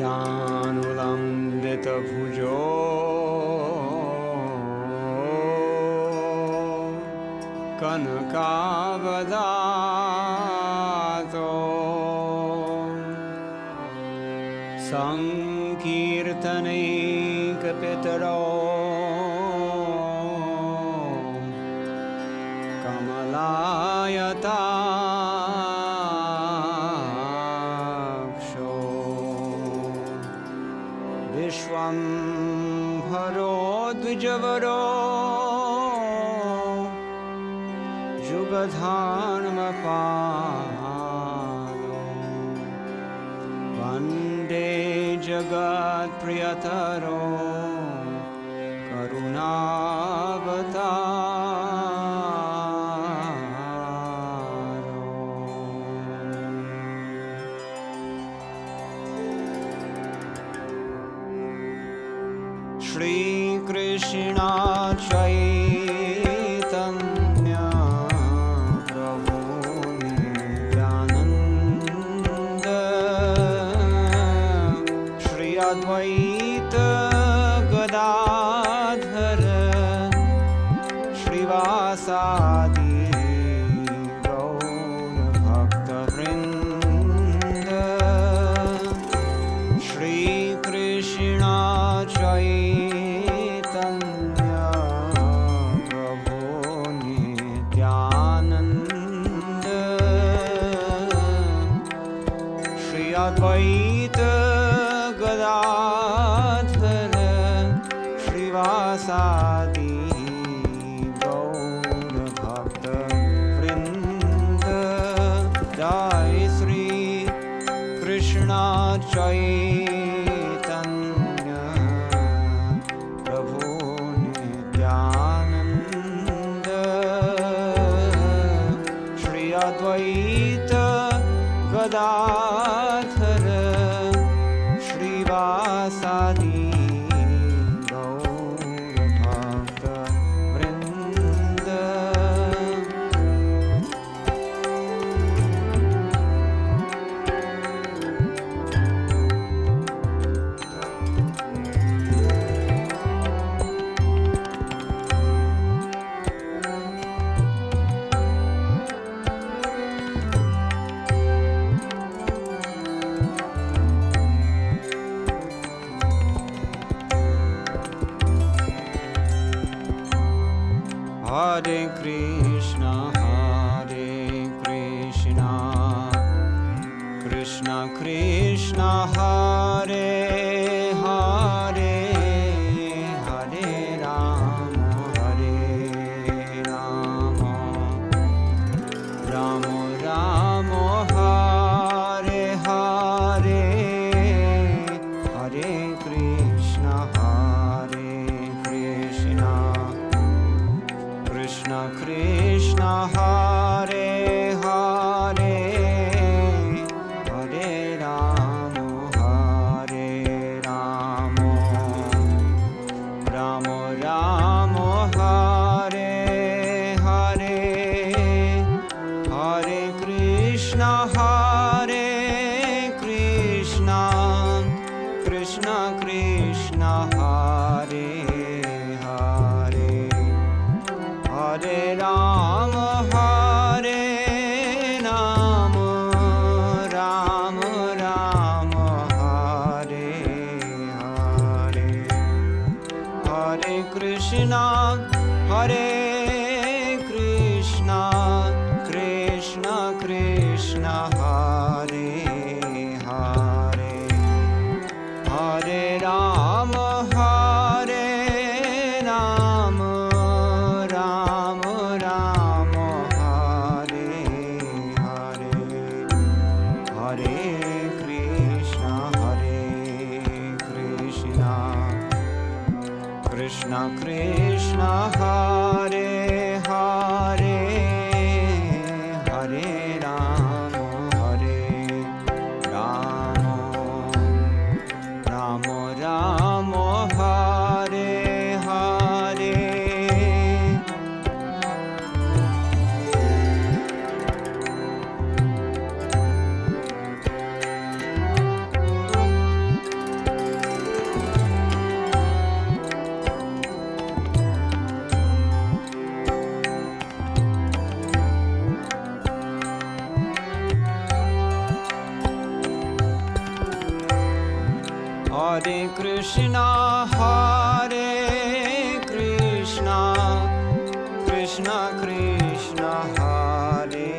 जानुलम्बितभुजो कनकावदातो संकीर्तनैकपितरो कमलायताक्षो विश्वम्भरो द्विजवरो युगधर्मपालो Vande जगत्प्रियतरो करुणावतारो। Shrikrishna Chaitanya Prabhu Nityanand Shri Advaita Gadadhar श्रीवासादि गौरभक्तवृन्द। Shrikrishna Chaitanya Prabhu Nityanand Shri Advaita Gadadhar श्रीवासादि गौरभक्तवृन्द। Jai Shri Krishna Chaitanya Prabhu Nityanand Shri Advaita Gadadhar श्रीवासादि गौरभक्तवृन्द। Hare Krishna, Krishna Krishna, Hare Hare, Hare Rama, Rama Rama, Hare Hare, Hare Krishna, Krishna Krishna, Hare Hare, Hare Rama, Rama Rama, Hare Hare, Hare Krishna, Krishna Krishna, Hare Hare, Hare Rama, Rama Rama, Hare Hare, Hare Krishna, Krishna Krishna, Hare Hare, Hare Rama, Rama Rama, Hare Hare, Hare Krishna, Krishna Krishna, Hare Hare, Hare Rama, Rama Rama, Hare Hare. Krishna, Hare Krishna, Krishna Krishna, Hare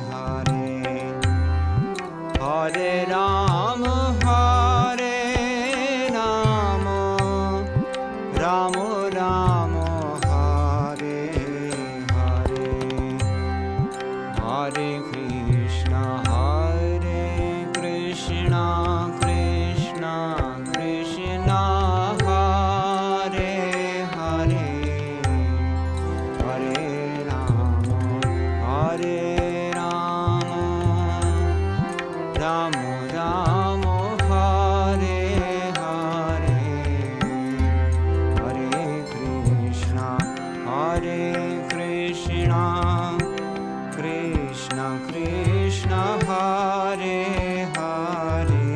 Hare, Hare Ram, Hare Ram, Ram Ram, Hare Hare, Hare Krishna, Hare Krishna, Krishna Krishna, Hare Hare, Hare Ram, Hare Ram, Ram Ram, Hare Hare, Hare Krishna, Hare Krishna, Krishna Krishna, Hare Hare,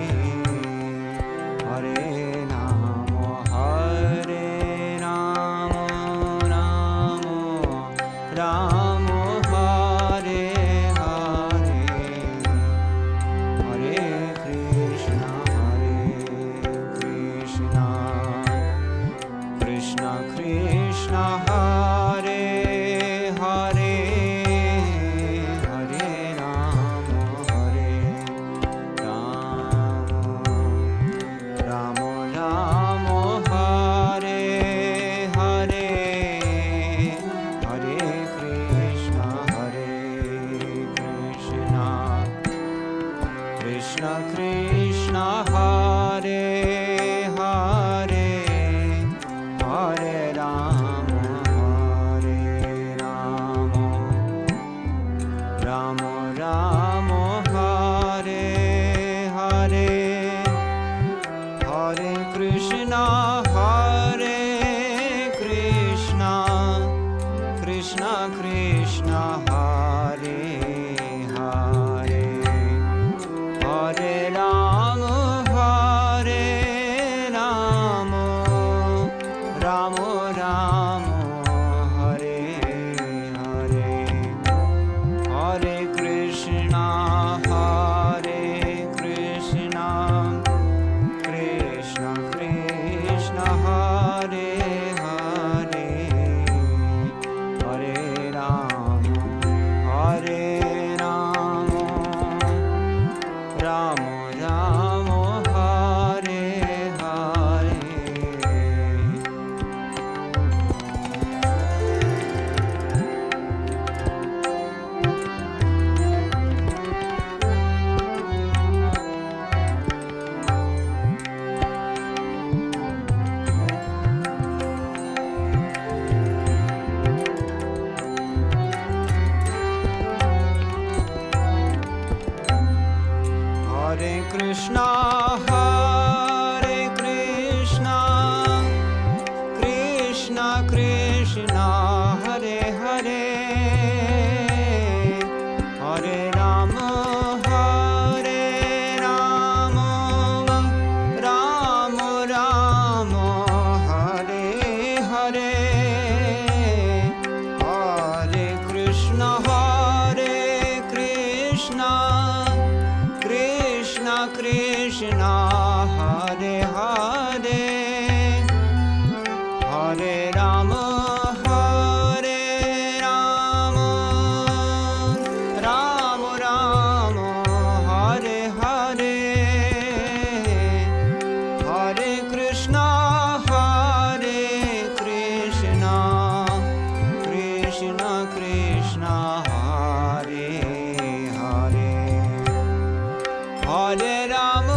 Hare Ram, Hare Ram, Ram Ram, Hare Hare, Hare Krishna, Krishna Krishna, Hare Hare, Hare Ram, Hare Ram, Ram Ram, Hare Hare, Hare Krishna, Krishna Krishna, Hare Hare, Hare Ram, Ram Ram, Hare Hare, Hare Krishna, Krishna Krishna, Hare Hare, Hare Ram, Ram Ram, Hare Hare, Hare Krishna, Krishna Krishna, Hare Hare, Hare Ram, Ram Ram, Hare Hare. Hare Krishna, Krishna Krishna, Hare Hare, Hare Ram, Ram Ram, Hare Hare, Hare Krishna, Krishna Krishna, Hare Hare, Hare Ram, Ram Ram, Hare Hare, Hare Krishna, Krishna Krishna, Hare Hare, Hare Ram,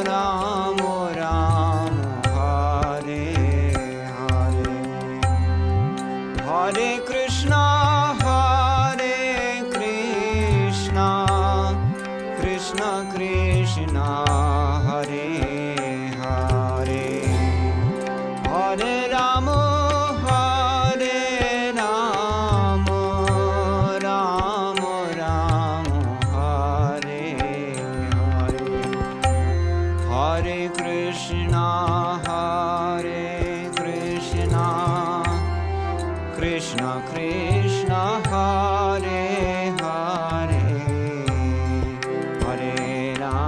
Ram Ram, Hare Hare, Hare Krishna, Krishna Krishna, Hare Hare, Hare Ram, Ram Ram, Hare Hare, Hare Krishna, Krishna Krishna, Hare Hare, Hare Ram.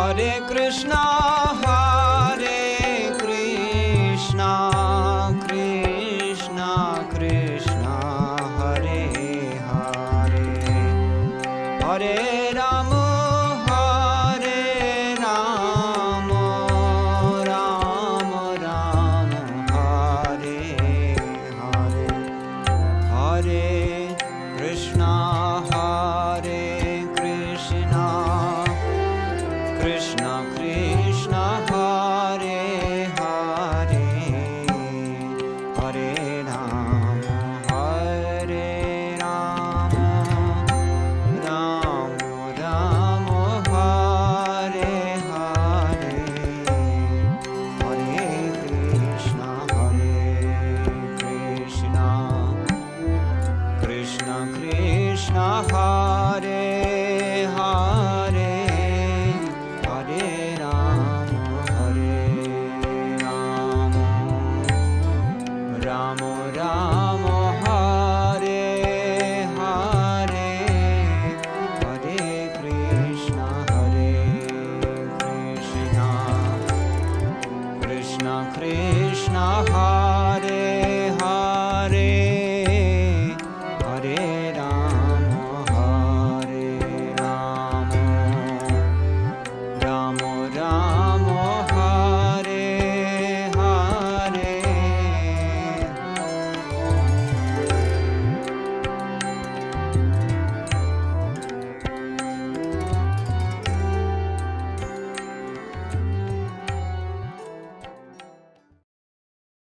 Hare Krishna